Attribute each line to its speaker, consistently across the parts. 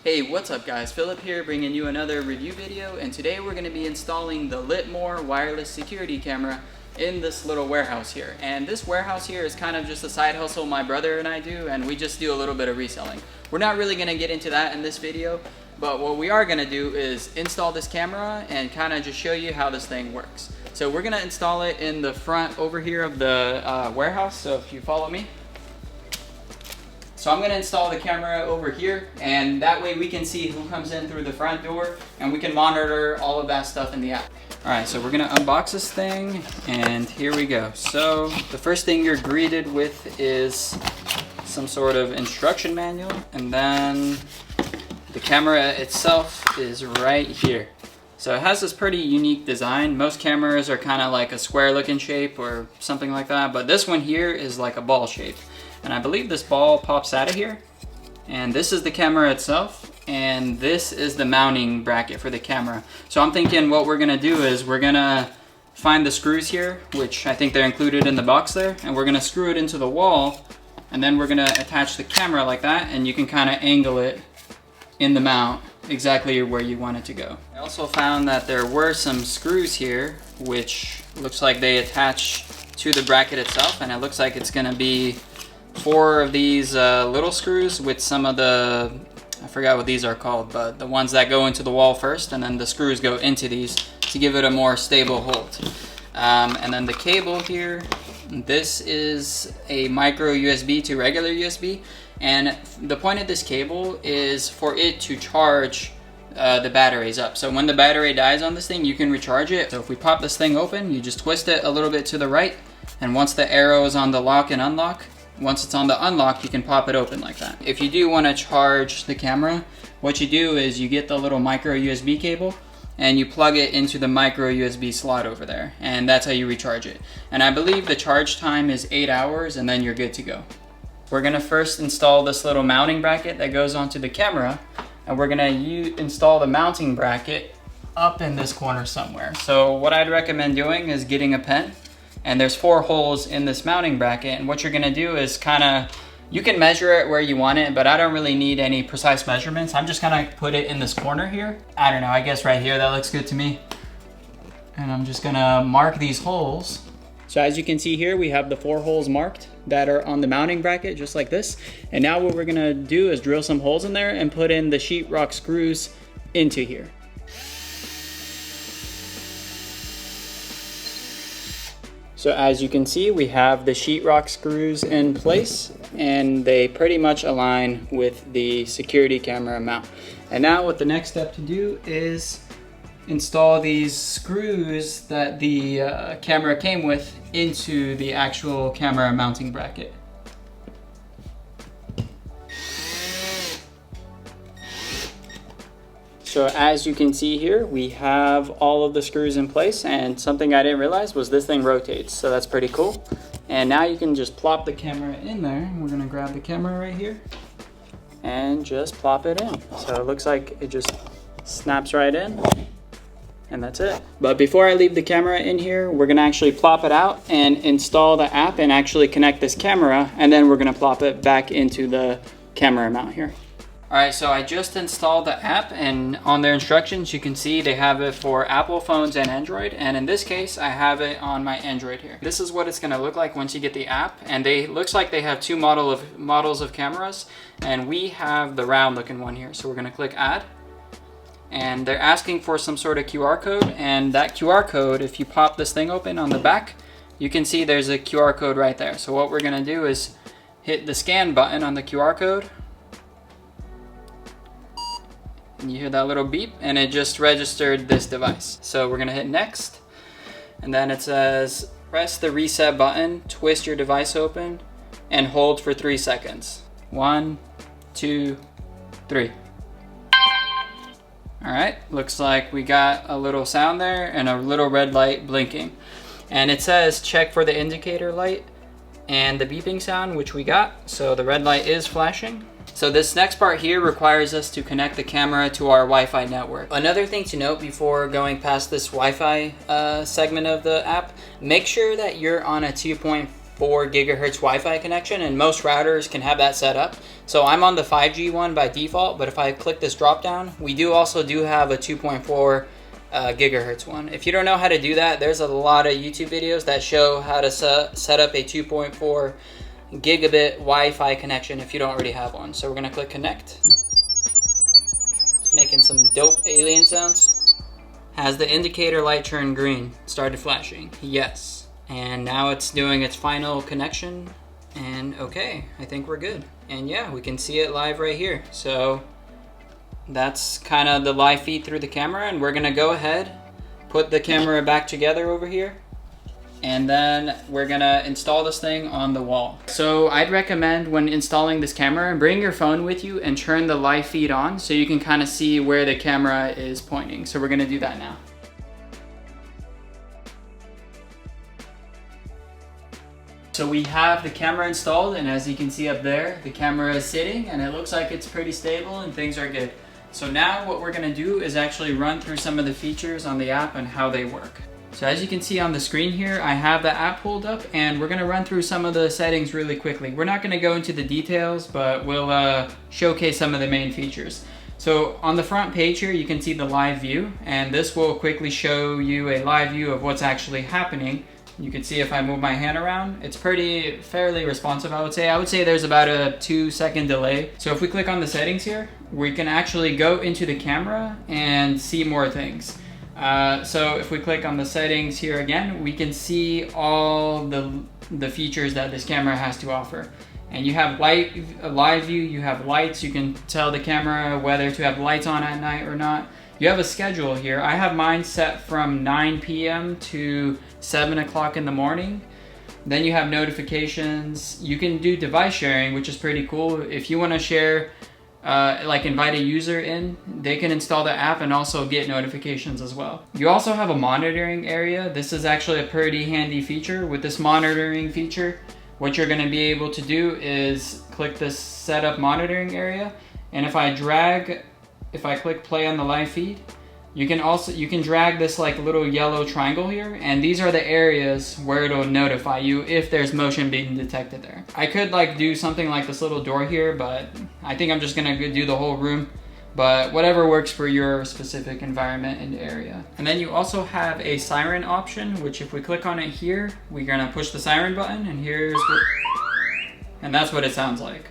Speaker 1: Hey, what's up guys? Philip here bringing you another review video, and today we're going to be installing the Litmor wireless security camera in this little warehouse here. And this warehouse here is kind of just a side hustle my brother and I do, and we just do a little bit of reselling. We're not really going to get into that in this video, but what we are going to do is install this camera and kind of just show you how this thing works. So we're going to install it in the front over here of the warehouse, so if you follow me. So I'm going to install the camera over here, and that way we can see who comes in through the front door and we can monitor all of that stuff in the app. Alright, so we're going to unbox this thing, and here we go. So the first thing you're greeted with is some sort of instruction manual, and then the camera itself is right here. So it has this pretty unique design. Most cameras are kind of like a square looking shape or something like that, but this one here is like a ball shape. And I believe this ball pops out of here. And this is the camera itself. And this is the mounting bracket for the camera. So I'm thinking what we're gonna do is we're gonna find the screws here, which I think they're included in the box there. And we're gonna screw it into the wall. And then we're gonna attach the camera like that. And you can kind of angle it in the mount exactly where you want it to go. I also found that there were some screws here, which looks like they attach to the bracket itself. And it looks like it's gonna be 4 of these little screws with some of the, I forgot what these are called, but the ones that go into the wall first, and then the screws go into these to give it a more stable hold. And then the cable here, this is a micro USB to regular USB, and the point of this cable is for it to charge the batteries up. So when the battery dies on this thing, you can recharge it. So if we pop this thing open, you just twist it a little bit to the right, and once the arrow is on the lock and unlock, once it's on the unlock, you can pop it open like that. If you do want to charge the camera, what you do is you get the little micro USB cable and you plug it into the micro USB slot over there, and that's how you recharge it. And I believe the charge time is 8 hours, and then you're good to go. We're gonna first install this little mounting bracket that goes onto the camera, and we're gonna install the mounting bracket up in this corner somewhere. So what I'd recommend doing is getting a pen. And there's 4 holes in this mounting bracket, and what you're gonna do is you can measure it where you want it, but I don't really need any precise measurements. I'm just gonna put it in this corner here. I don't know, I guess right here, that looks good to me. And I'm just gonna mark these holes. So as you can see here, we have the 4 holes marked that are on the mounting bracket, just like this. And now what we're gonna do is drill some holes in there and put in the sheetrock screws into here. So as you can see, we have the sheetrock screws in place, and they pretty much align with the security camera mount. And now what the next step to do is install these screws that the camera came with into the actual camera mounting bracket. So as you can see here, we have all of the screws in place, and something I didn't realize was this thing rotates, so that's pretty cool. And now you can just plop the camera in there. We're gonna grab the camera right here and just plop it in. So it looks like it just snaps right in, and that's it. But before I leave the camera in here, we're gonna actually plop it out and install the app and actually connect this camera, and then we're gonna plop it back into the camera mount here. Alright, so I just installed the app, and on their instructions you can see they have it for Apple phones and Android, and in this case I have it on my Android here. This is what it's going to look like once you get the app, and looks like they have 2 models of cameras, and we have the round looking one here. So we're going to click add, and they're asking for some sort of QR code, and that QR code, if you pop this thing open on the back, you can see there's a QR code right there. So what we're going to do is hit the scan button on the QR code. And you hear that little beep, and it just registered this device. So we're gonna hit next, and then it says press the reset button, twist your device open, and hold for 3 seconds. 1, 2, 3. Alright, looks like we got a little sound there and a little red light blinking. And it says check for the indicator light and the beeping sound, which we got. So the red light is flashing. So this next part here requires us to connect the camera to our Wi-Fi network. Another thing to note before going past this Wi-Fi segment of the app, make sure that you're on a 2.4 gigahertz Wi-Fi connection, and most routers can have that set up. So I'm on the 5G one by default, but if I click this drop down, we also have a 2.4 gigahertz one. If you don't know how to do that, there's a lot of YouTube videos that show how to set up a 2.4 gigabit Wi-Fi connection if you don't already have one. So we're gonna click connect. It's making some dope alien sounds. Has the indicator light turned green? Started flashing? Yes. And now it's doing its final connection. And okay, I think we're good. And yeah, we can see it live right here. So that's kind of the live feed through the camera, and we're gonna go ahead, put the camera back together over here, and then we're gonna install this thing on the wall. So I'd recommend when installing this camera, bring your phone with you and turn the live feed on so you can kind of see where the camera is pointing. So we're gonna do that now. So we have the camera installed, and as you can see up there, the camera is sitting and it looks like it's pretty stable and things are good. So now what we're gonna do is actually run through some of the features on the app and how they work. So as you can see on the screen here, I have the app pulled up, and we're gonna run through some of the settings really quickly. We're not gonna go into the details, but we'll showcase some of the main features. So on the front page here, you can see the live view, and this will quickly show you a live view of what's actually happening. You can see if I move my hand around, it's fairly responsive, I would say. I would say there's about a 2-second delay. So if we click on the settings here, we can actually go into the camera and see more things. So if we click on the settings here again, we can see all the features that this camera has to offer. And you have live view, you have lights, you can tell the camera whether to have lights on at night or not. You have a schedule here. I have mine set from 9 p.m. to 7 o'clock in the morning. Then you have notifications. You can do device sharing, which is pretty cool. If you want to share, like invite a user in, they can install the app and also get notifications as well. You also have a monitoring area. This is actually a pretty handy feature. With this monitoring feature, what you're going to be able to do is click this setup monitoring area, and if I click play on the live feed, you can drag this like little yellow triangle here, and these are the areas where it'll notify you if there's motion being detected there. I could like do something like this little door here, but I think I'm just gonna do the whole room, but whatever works for your specific environment and area. And then you also have a siren option, which if we click on it here, we're gonna push the siren button, and that's what it sounds like.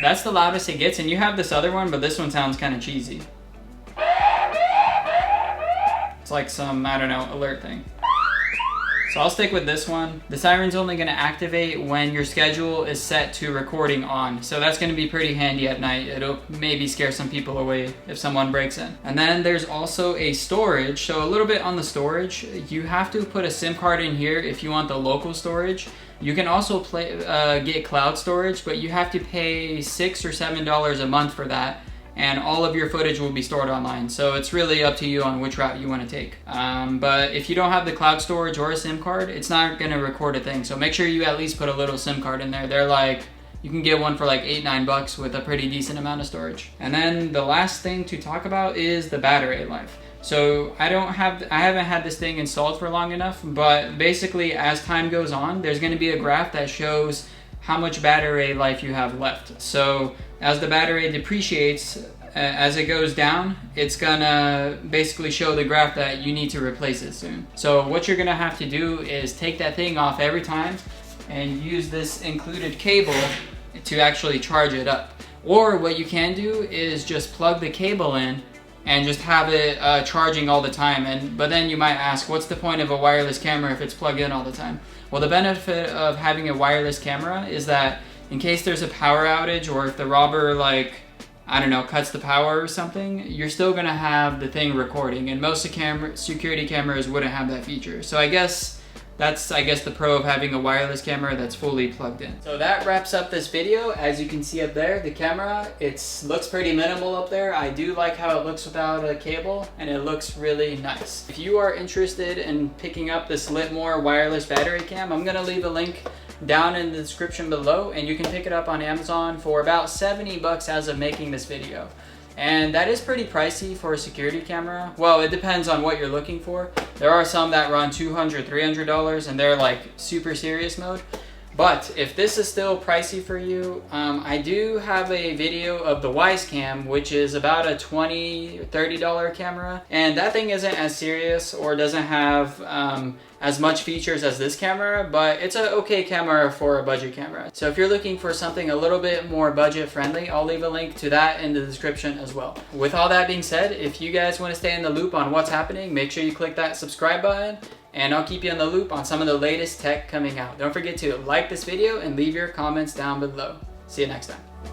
Speaker 1: That's the loudest it gets, and you have this other one, but this one sounds kind of cheesy. It's like some, I don't know, alert thing. So I'll stick with this one. The siren's only gonna activate when your schedule is set to recording on. So that's gonna be pretty handy at night. It'll maybe scare some people away if someone breaks in. And then there's also a storage. So a little bit on the storage, you have to put a SIM card in here if you want the local storage. You can also get cloud storage, but you have to pay $6 or $7 a month for that, and all of your footage will be stored online. So it's really up to you on which route you want to take. But if you don't have the cloud storage or a SIM card, it's not going to record a thing. So make sure you at least put a little SIM card in there. They're like, you can get one for like $8-9 with a pretty decent amount of storage. And then the last thing to talk about is the battery life. So I haven't had this thing installed for long enough, but basically as time goes on, there's going to be a graph that shows how much battery life you have left. So as the battery depreciates, as it goes down, it's gonna basically show the graph that you need to replace it soon. So what you're gonna have to do is take that thing off every time and use this included cable to actually charge it up. Or what you can do is just plug the cable in and just have it charging all the time. But then you might ask, what's the point of a wireless camera if it's plugged in all the time? Well, the benefit of having a wireless camera is that in case there's a power outage, or if the robber, like, I don't know, cuts the power or something, you're still gonna have the thing recording, and most security cameras wouldn't have that feature. So I guess that's the pro of having a wireless camera that's fully plugged in. So that wraps up this video. As you can see up there, the camera, looks pretty minimal up there. I do like how it looks without a cable, and it looks really nice. If you are interested in picking up this Litmor wireless battery cam, I'm gonna leave a link down in the description below, and you can pick it up on Amazon for about $70 as of making this video. And that is pretty pricey for a security camera. Well, it depends on what you're looking for. There are some that run $200, $300 and they're like super serious mode. But if this is still pricey for you, I do have a video of the Wise Cam, which is about a $20, $30 camera. And that thing isn't as serious or doesn't have as much features as this camera, but it's an okay camera for a budget camera. So if you're looking for something a little bit more budget friendly, I'll leave a link to that in the description as well. With all that being said, if you guys want to stay in the loop on what's happening, make sure you click that subscribe button, and I'll keep you in the loop on some of the latest tech coming out. Don't forget to like this video and leave your comments down below. See you next time.